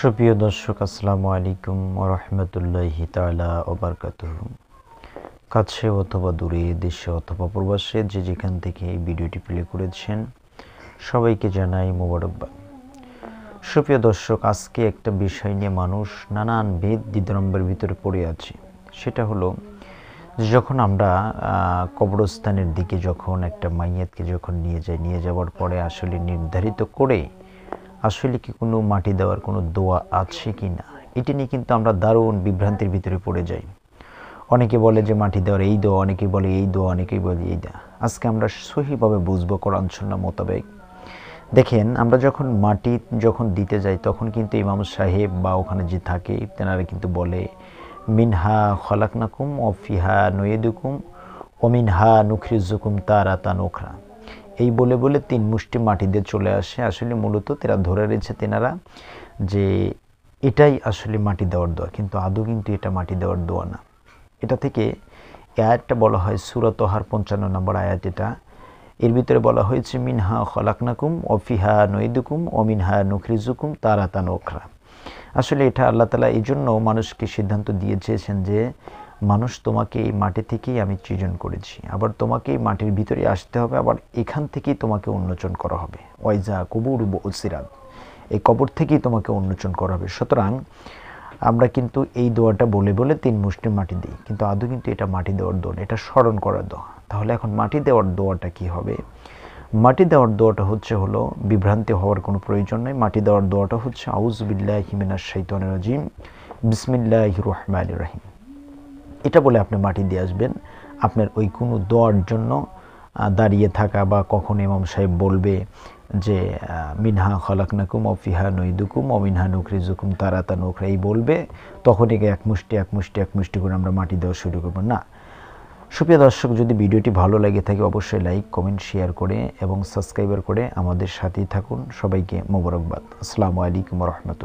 সুপ্রিয় দর্শক, আসসালামু আলাইকুম ওয়া রাহমাতুল্লাহি তাআলা ওয়া বারাকাতুহু। কাছে অথবা দূরে, দেশে অথবা প্রবাসে যে যেখান থেকে এই ভিডিওটি প্লে করেছেন সবাইকে জানাই মোবারকবাদ। সুপ্রিয় দর্শক, আজকে একটা বিষয় নিয়ে মানুষ নানান ভেদ দ্বিধাদ্বন্দ্বের ভিতরে পড়ে আছে। সেটা হলো যে যখন আমরা কবরস্থানের দিকে যখন একটা মাইয়াতকে যখন নিয়ে যাওয়ার পরে আসলে নির্ধারিত করে আসলে কি কোনো মাটি দেওয়ার কোনো দোয়া আছে কি না, এটি নিয়ে কিন্তু আমরা দারুণ বিভ্রান্তির ভিতরে পড়ে যাই। অনেকে বলে যে মাটি দেওয়ার এই দোয়া, অনেকে বলে এই দোয়া, অনেকেই বলে এই দোয়া। আজকে আমরা সহিভাবে বুঝবো কোরআন সুন্নাহ মোতাবেক। দেখেন, আমরা যখন মাটি দিতে যাই তখন কিন্তু ইমাম সাহেব বা ওখানে যে থাকে তেনারা কিন্তু বলে মিনহা খলাকনাকুম ও ফিহা নুইদুকুম ও মিনহা নুখরিজুকুম তারাতান উখরা। এই বলে বলে 3 মুষ্টি মাটি দিয়ে চলে আসে। আসলে মূলত তেরা ধরে রয়েছে তেনারা যে এটাই আসলে মাটি দেওয়ার দোয়া, কিন্তু আদৌ কিন্তু এটা মাটি দেওয়ার দোয়া না। এটা থেকে আয়াতটা বলা হয় সূরা তাহার 55 নম্বর আয়াত। এর ভিতরে বলা হয়েছে মিনহা খলাকনাকুম ও ফিহা নুইদুকুম ও মিনহা নুখরিজুকুম তারাতান উখরা। আসলে এটা আল্লাহ তাআলা এই জন্য মানুষকে সিদ্ধান্ত দিয়েছেন যে মানুষ, তোমাকে এই মাটি থেকেই আমি সৃজন করেছি, আবার তোমাকে এই মাটির ভিতরে আসতে হবে, আবার এখান থেকেই তোমাকে উন্মোচন করা হবে। ওয়াইজা কবুর বসিরাত, এই কবর থেকেই তোমাকে উন্মোচন করা হবে। সুতরাং আমরা কিন্তু এই দোয়াটা বলে বলে 3 মুষ্টি মাটি দিই, কিন্তু আদৌ কিন্তু এটা মাটি দেওয়ার দোয়া, এটা স্মরণ করার দোয়া। তাহলে এখন মাটি দেওয়ার দোয়াটা কি হবে? মাটি দেওয়ার দোয়াটা হলো বিভ্রান্তি হওয়ার কোনো প্রয়োজন নেই। মাটি দেওয়ার দোয়াটা হচ্ছে আউযু বিল্লাহি মিনাশ শাইতানির রাজিম বিসমিল্লাহির রহমানির রহিম। এটা বলে আপনি মাটি দিয়ে আসবেন। আপনার ওই কোনো দোয়ার জন্য দাঁড়িয়ে থাকা বা কখন ইমাম সাহেব বলবে যে মিনহা খলাকনাকুম ও ফিহা নুইদুকুম ও মিনহা নুখরিজুকুম তারাতান উখরা, এই বলবে তখনই এক মুষ্টি করে আমরা মাটি দেওয়া শুরু করব না। সুপ্রিয় দর্শক, যদি ভিডিওটি ভালো লাগে থাকে অবশ্যই লাইক, কমেন্ট, শেয়ার করে এবং সাবস্ক্রাইবার করে আমাদের সাথেই থাকুন। সবাইকে মোবারকবাদ। আসসালামু আলাইকুম ওয়া রাহমাতুল্লাহ।